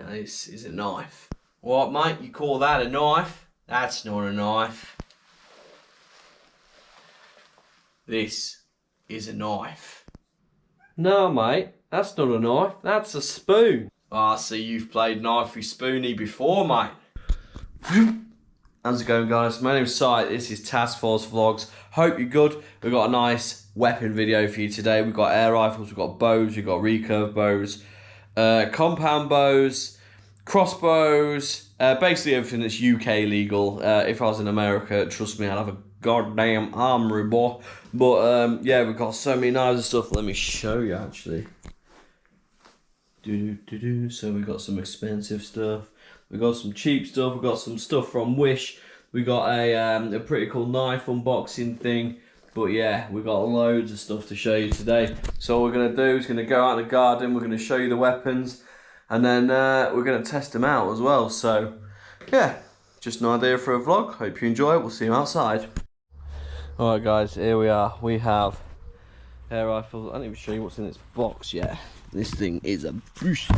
Now this is a knife. What, mate? You call that a knife? That's not a knife. This is a knife. No, mate. That's not a knife. That's a spoon. Ah, see, you've played knifey spoony before, mate. How's it going, guys? My name's Si. This is Task Force Vlogs. Hope you're good. We've got a nice weapon video for you today. We've got air rifles, we've got bows, we've got recurve bows, compound bows, crossbows, basically everything that's UK legal. If I was in America, trust me, I'd have a goddamn armory, boy. But yeah, we've got so many knives and stuff. Let me show you, actually. So we've got some expensive stuff. We've got some cheap stuff. We've got some stuff from Wish. We got a pretty cool knife unboxing thing. But yeah, we've got loads of stuff to show you today. So what we're going to do is going to go out in the garden. We're going to show you the weapons. And then we're going to test them out as well. So yeah, just an idea for a vlog. Hope you enjoy it. We'll see you outside. Alright guys, here we are. We have air rifles. I didn't even show you what's in this box yet. This thing is a beast.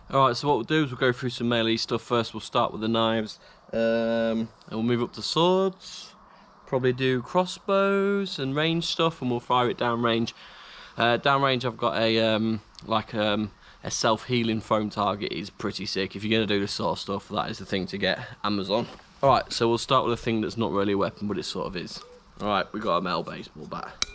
Alright, so what we'll do is we'll go through some melee stuff first. We'll start with the knives, and we'll move up to swords, probably do crossbows and range stuff, and we'll fire it down range. Down range I've got a self-healing foam target. It's pretty sick. If you're going to do this sort of stuff, that is the thing to get. Amazon. Alright, so we'll start with a thing that's not really a weapon, but it sort of is. Alright, we've got a metal baseball bat.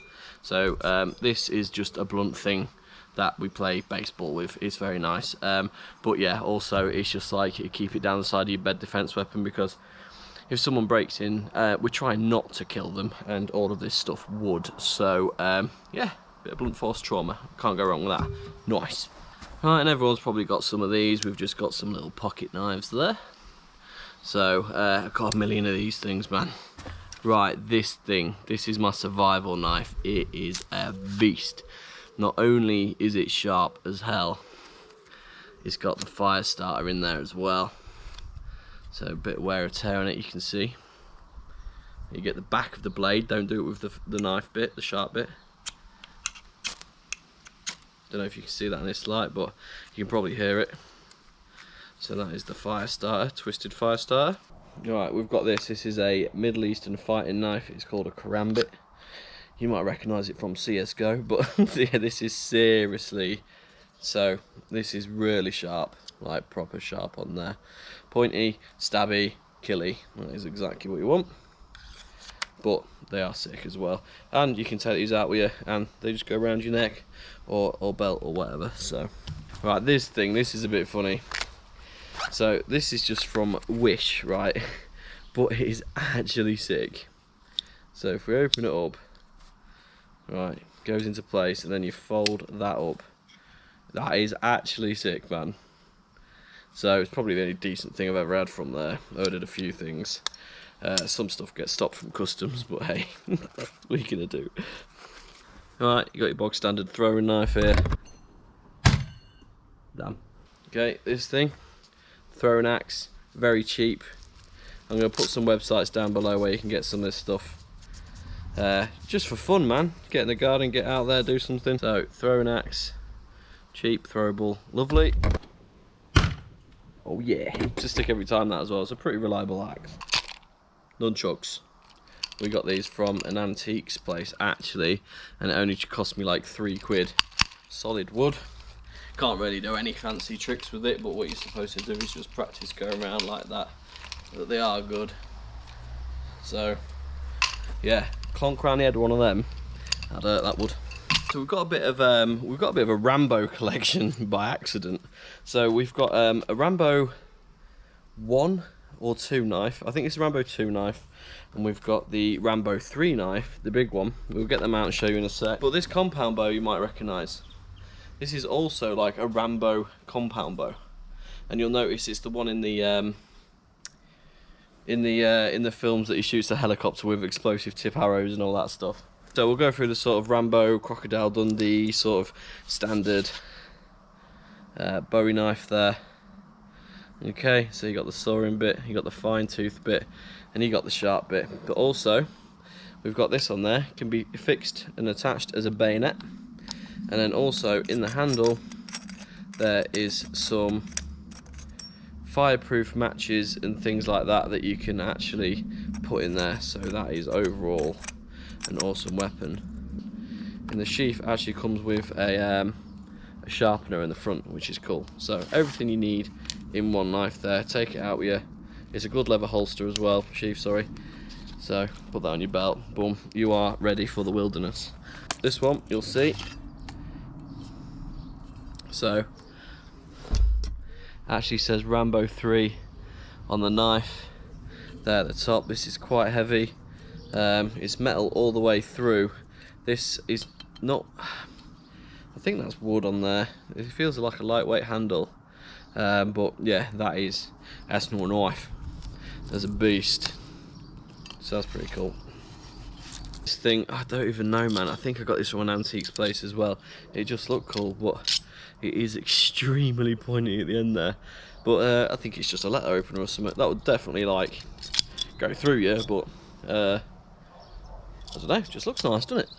So this is just a blunt thing that we play baseball with. It's very nice, but yeah, also it's just like you keep it down the side of your bed defense weapon, because if someone breaks in, we're trying not to kill them, and all of this stuff would. So yeah, bit of blunt force trauma, can't go wrong with that. Nice. Right, and everyone's probably got some of these. We've just got some little pocket knives there. So I've got a million of these things, man. Right, this thing, this is my survival knife. It is a beast. Not only is it sharp as hell, it's got the fire starter in there as well. So a bit of wear and tear on it, you can see. You get the back of the blade, don't do it with the knife bit, the sharp bit. Don't know if you can see that in this light, but you can probably hear it. So that is the fire starter, twisted fire starter. Alright, we've got this. This is a Middle Eastern fighting knife. It's called a karambit. You might recognise it from CSGO, but yeah, this is seriously, so this is really sharp, like proper sharp on there. Pointy, stabby, killy, that is exactly what you want. But they are sick as well. And you can take these out with you, and they just go around your neck, or belt, or whatever. So, right, this thing, this is a bit funny. So, this is just from Wish, right? But it is actually sick. So, if we open it up, right, goes into place, and then you fold that up. That is actually sick, man. So it's probably the only decent thing I've ever had from there. I ordered a few things. Some stuff gets stopped from customs, but hey, what are you gonna do? Alright, you got your bog standard throwing knife here. Damn. Okay, this thing, throwing axe, very cheap. I'm gonna put some websites down below where you can get some of this stuff. Just for fun, man. Get in the garden, get out there, do something. So, throwing axe, cheap, throwable, lovely. Oh yeah, just stick every time that as well. It's a pretty reliable axe. Nunchucks. We got these from an antiques place actually, and it only cost me like £3. Solid wood. Can't really do any fancy tricks with it, but what you're supposed to do is just practice going around like that. But they are good. So, yeah. Clonk around the head one of them. I'd hurt that would. So we've got a bit of a Rambo collection by accident. So we've got a Rambo 1 or 2 knife. I think it's a Rambo 2 knife, and we've got the Rambo 3 knife, the big one. We'll get them out and show you in a sec. But this compound bow you might recognise. This is also like a Rambo compound bow, and you'll notice it's the one in the in the films that he shoots the helicopter with explosive tip arrows and all that stuff. So we'll go through the sort of Rambo, Crocodile Dundee sort of standard Bowie knife there. Okay, so you got the sawing bit, you got the fine tooth bit, and you got the sharp bit. But also, we've got this on there, can be fixed and attached as a bayonet. And then also in the handle, there is some fireproof matches and things like that that you can actually put in there. So that is overall an awesome weapon. And the sheath actually comes with a sharpener in the front, which is cool. So everything you need in one knife there. Take it out with you. It's a good leather holster as well, sheath, sorry. So put that on your belt, boom, you are ready for the wilderness. This one you'll see, so actually says Rambo 3 on the knife there at the top. This is quite heavy. It's metal all the way through. This is not, I think that's wood on there. It feels like a lightweight handle, but yeah, that's not a knife. There's a beast, so that's pretty cool. This thing, I don't even know, man. I think I got this from an antiques place as well. It just looked cool, but it is extremely pointy at the end there. But I think it's just a letter opener or something. That would definitely like go through you, but I don't know. It just looks nice, doesn't it?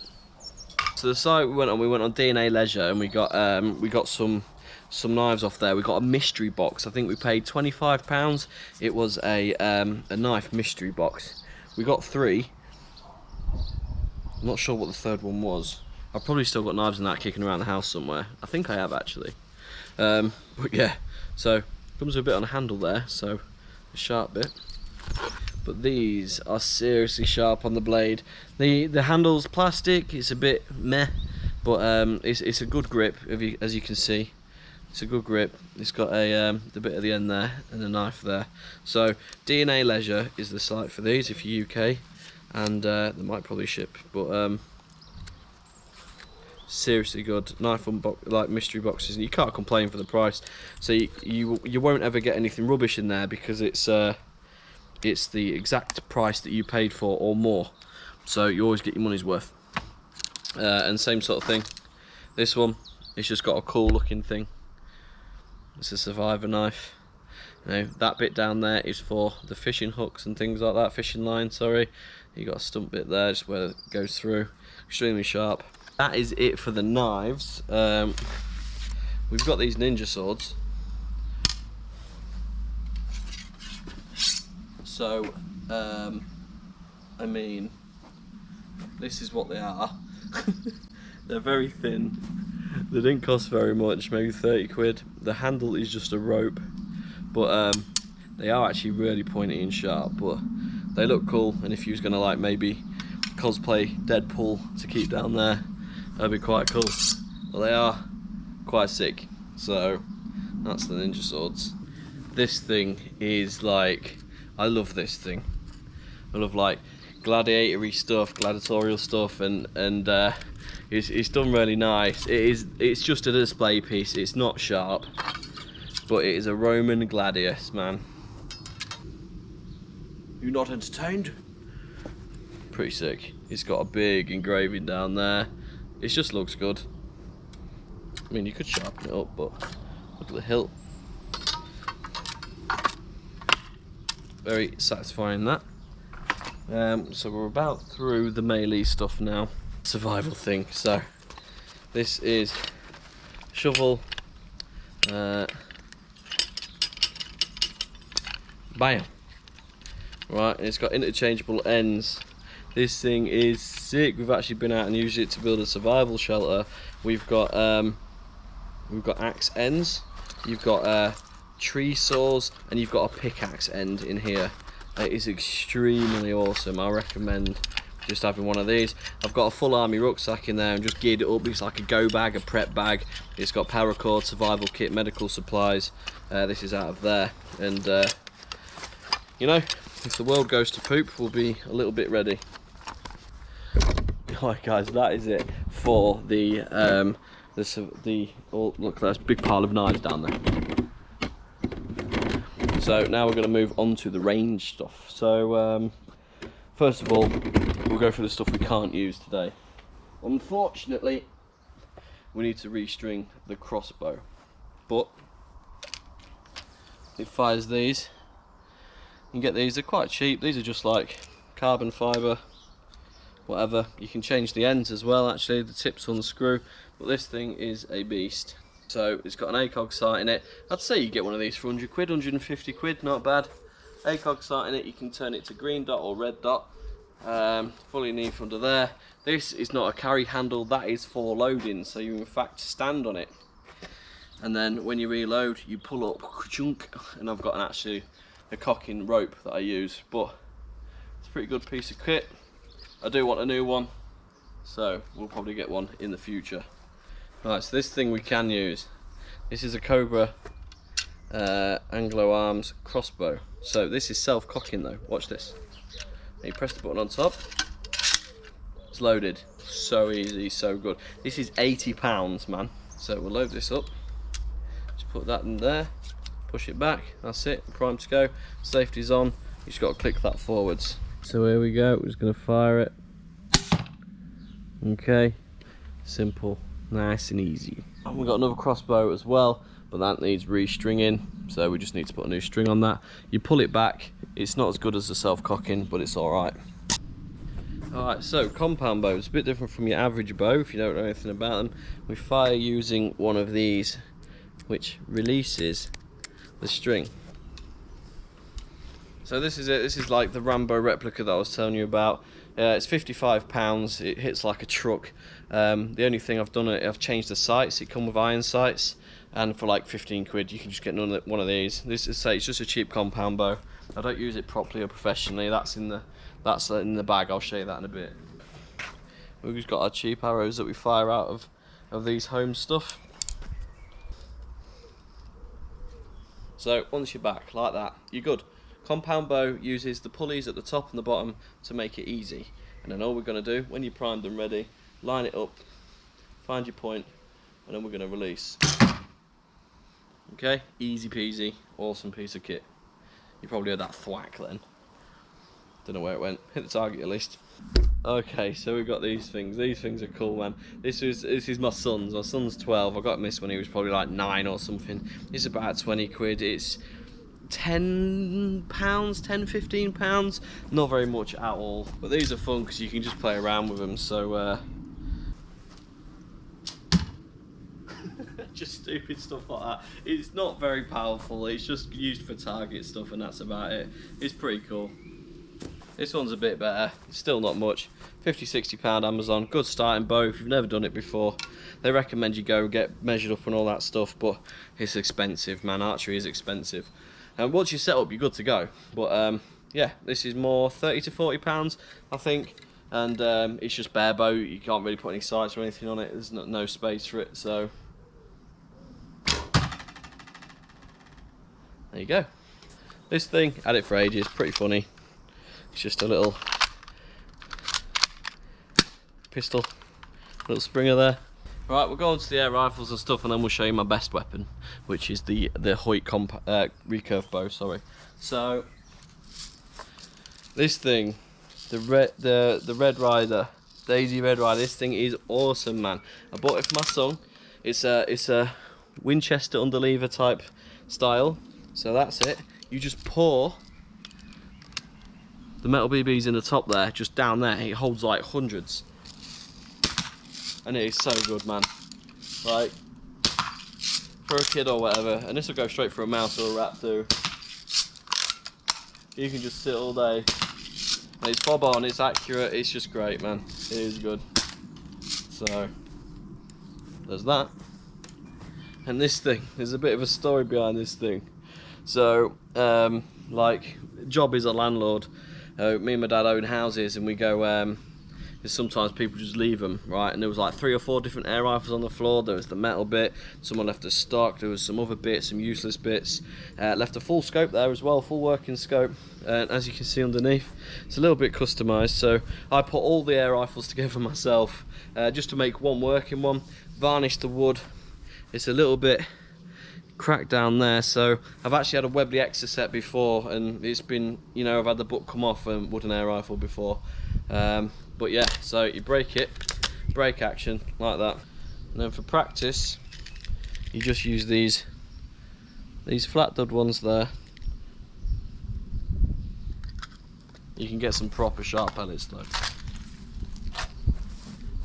So the site we went on DNA Leisure, and we got some knives off there. We got a mystery box. I think we paid £25. It was a knife mystery box. We got 3. I'm not sure what the third one was. I've probably still got knives in that kicking around the house somewhere. I think I have actually. But yeah, so comes with a bit on a handle there, so a sharp bit. But these are seriously sharp on the blade. The handle's plastic. It's a bit meh, but it's a good grip. As you can see, it's a good grip. It's got a the bit at the end there and a knife there. So DNA Leisure is the site for these if you're UK, and they might probably ship. But seriously good knife like mystery boxes, and you can't complain for the price. So you won't ever get anything rubbish in there because it's the exact price that you paid for or more. So you always get your money's worth. And same sort of thing. This one, it's just got a cool looking thing. It's a survivor knife. You know, that bit down there is for the fishing hooks and things like that, fishing line, sorry. You got a stump bit there, just where it goes through. Extremely sharp. That is it for the knives. We've got these ninja swords. So, I mean, this is what they are. They're very thin. They didn't cost very much, maybe 30 quid. The handle is just a rope, but they are actually really pointy and sharp, but they look cool. And if you was gonna like maybe cosplay Deadpool to keep down there, that'd be quite cool. Well, they are quite sick. So that's the ninja swords. This thing is like, I love this thing. I love like gladiatory stuff, gladiatorial stuff, and it's done really nice. It's just a display piece. It's not sharp, but it is a Roman gladius, man. You not entertained? Pretty sick. It's got a big engraving down there. It just looks good. I mean, you could sharpen it up, but look at the hilt. Very satisfying, that. So we're about through the melee stuff now. Survival thing. So this is shovel. Bam. Right, and it's got interchangeable ends. This thing is sick. We've actually been out and used it to build a survival shelter. We've got axe ends. You've got tree saws, and you've got a pickaxe end in here. It is extremely awesome. I recommend just having one of these. I've got a full army rucksack in there and just geared it up. It's like a go bag, a prep bag. It's got paracord, survival kit, medical supplies. This is out of there, and you know, if the world goes to poop, we'll be a little bit ready. Alright guys, that is it for the oh, look, there's a big pile of knives down there. So now we're going to move on to the range stuff. So first of all, we'll go through the stuff we can't use today. Unfortunately, we need to restring the crossbow, but it fires these. You can get these, they're quite cheap. These are just like carbon fibre, whatever. You can change the ends as well, actually, the tips on the screw, but this thing is a beast. So it's got an ACOG sight in it. I'd say you get one of these for 100 quid, 150 quid, not bad. ACOG sight in it, you can turn it to green dot or red dot. Fully neat under there. This is not a carry handle, that is for loading, so you in fact stand on it. And then when you reload, you pull up, and I've got actually a cocking rope that I use, but it's a pretty good piece of kit. I do want a new one, so we'll probably get one in the future. Right, so this thing we can use. This is a Cobra Anglo Arms crossbow. So this is self-cocking though. Watch this. And you press the button on top. It's loaded. So easy, so good. This is £80, man. So we'll load this up. Just put that in there. Push it back. That's it. Prime to go. Safety's on. You just got to click that forwards. So here we go. We're just going to fire it. Okay. Simple. Nice and easy. And we've got another crossbow as well, but that needs restringing, so we just need to put a new string on that. You pull it back, it's not as good as the self-cocking, but it's alright. Alright, so compound bows, a bit different from your average bow if you don't know anything about them. We fire using one of these, which releases the string. So this is it, this is like the Rambo replica that I was telling you about. It's £55, it hits like a truck. The only thing I've done, I've changed the sights. It come with iron sights, and for like 15 quid you can just get one of these. This is, say, it's just a cheap compound bow. I don't use it properly or professionally. That's in the bag. I'll show you that in a bit. We've just got our cheap arrows that we fire out of these home stuff. So once you're back like that, you're good. Compound bow uses the pulleys at the top and the bottom to make it easy, and then all we're going to do when you're primed and ready, line it up, find your point, and then we're going to release. Okay, easy peasy, awesome piece of kit. You probably heard that thwack then. Don't know where it went. Hit the target at least. Okay, so we've got these things. These things are cool, man. This is my son's. My son's 12. I got him this when he was probably like 9 or something. It's about 20 quid. It's £10, £15, not very much at all, but these are fun because you can just play around with them. So just stupid stuff like that. It's not very powerful, it's just used for target stuff, and that's about it. It's pretty cool. This one's a bit better, still not much. £50–60 Amazon, good starting bow if you've never done it before. They recommend you go get measured up and all that stuff, but it's expensive, man. Archery is expensive. And once you set up, you're good to go. But yeah, this is more £30–40, I think. And it's just bare bow. You can't really put any sights or anything on it. There's no space for it. So there you go. This thing, had it for ages. Pretty funny. It's just a little pistol, little springer there. Right, we'll go on to the air rifles and stuff, and then we'll show you my best weapon, which is the Hoyt recurve bow. Sorry. So this thing, the Red Rider, Daisy Red Rider. This thing is awesome, man. I bought it for my son. It's a Winchester underlever type style. So that's it. You just pour the metal BBs in the top there, just down there. It holds like hundreds. And it is so good, man. Like, for a kid or whatever, and this will go straight for a mouse or a rat too. You can just sit all day. And it's bob on, it's accurate, it's just great, man. It is good. So, there's that. And this thing, there's a bit of a story behind this thing. So, like, job is a landlord. Me and my dad own houses, and we go, sometimes people just leave them, right? And there was like 3 or 4 different air rifles on the floor. There was the metal bit, someone left a stock, there was some other bits, some useless bits. Left a full scope there as well, full working scope. As you can see underneath, it's a little bit customized. So I put all the air rifles together myself, just to make one working one. Varnished the wood. It's a little bit crack down there. So I've actually had a Webley Exocet before, and it's been, you know, I've had the butt come off a wooden air rifle before. But yeah, so you break it, break action like that, and then for practice you just use these flat dud ones there. You can get some proper sharp pellets though,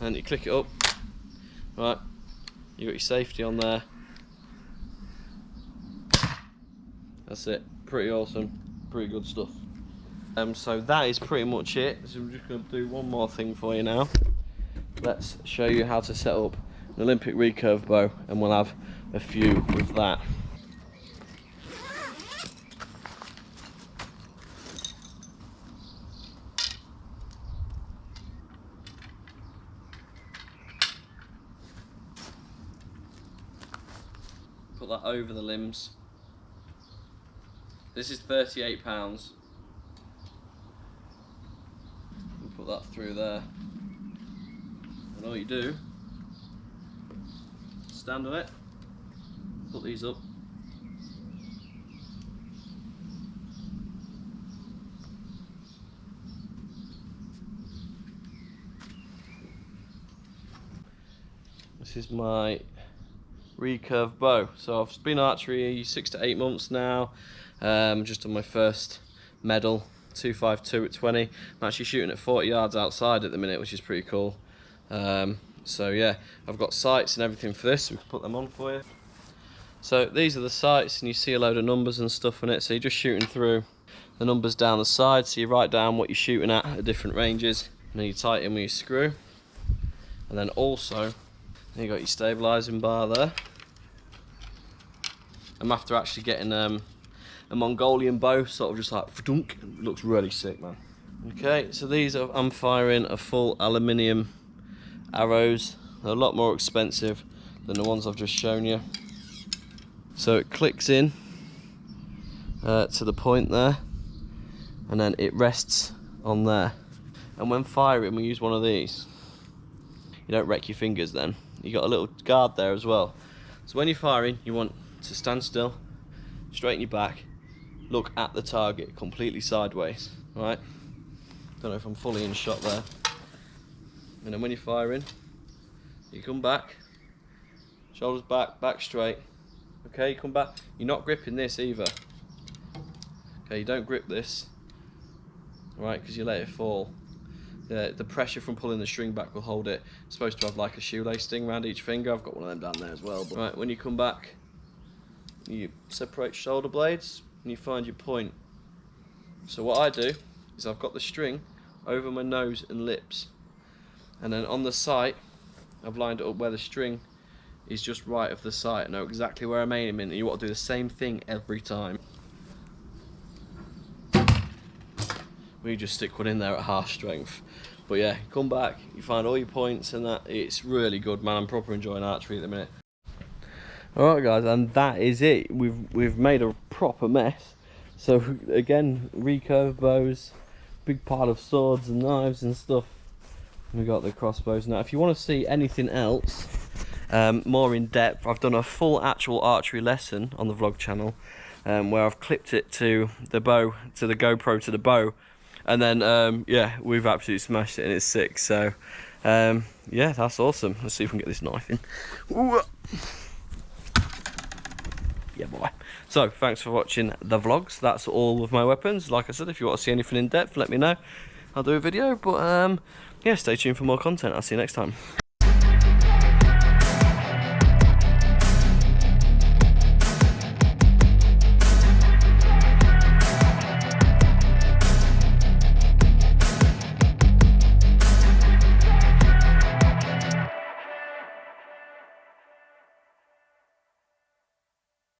and you click it up, right, you got your safety on there. That's it, pretty awesome, pretty good stuff. So that is pretty much it. So I'm just going to do one more thing for you now. Let's show you how to set up an Olympic recurve bow, and we'll have a few with that. Put that over the limbs. This is £38. Put that through there, and all you do, stand on it, put these up, this is my recurve bow. So I've been archery 6 to 8 months now, just on my first medal. 252 at 20. I'm actually shooting at 40 yards outside at the minute, which is pretty cool. So yeah, I've got sights and everything for this, so we can put them on for you. So these are the sights, and you see a load of numbers and stuff on it, so you're just shooting through the numbers down the side, so you write down what you're shooting at different ranges, and then you tighten with your screw. And then also you got your stabilising bar there. I'm after actually getting a Mongolian bow, sort of just like fdunk. It looks really sick, man. Okay, so these are, I'm firing a full aluminium arrows. They're a lot more expensive than the ones I've just shown you. So it clicks in to the point there, and then it rests on there. And when firing, we use one of these. You don't wreck your fingers then. You got a little guard there as well. So when you're firing, you want to stand still, straighten your back, look at the target completely sideways, right? Don't know if I'm fully in shot there. And then when you're firing, you come back, shoulders back, back straight. Okay, you come back. You're not gripping this either. Okay, you don't grip this, right? Because you let it fall. The pressure from pulling the string back will hold it. It's supposed to have like a shoelace sting around each finger. I've got one of them down there as well. But right, when you come back, you separate shoulder blades and you find your point. So what I do is I've got the string over my nose and lips, and then on the sight I've lined it up where the string is just right of the sight. I know exactly where I'm aiming, and you want to do the same thing every time. We just stick one in there at half strength. But yeah, come back, you find all your points, and that, it's really good, man. I'm proper enjoying archery at the minute. Alright guys, and that is it. We've made a proper mess. So again, recurve bows, big pile of swords and knives and stuff. We got the crossbows now. If you want to see anything else more in depth, I've done a full actual archery lesson on the vlog channel, where I've clipped it to the bow, to the GoPro, to the bow, and then yeah, we've absolutely smashed it and it's sick. So yeah, that's awesome. Let's see if we can get this knife in. Ooh. Yeah, boy. So thanks for watching the vlogs. That's all of my weapons. Like I said, if you want to see anything in depth, let me know. I'll do a video. But yeah, stay tuned for more content. I'll see you next time.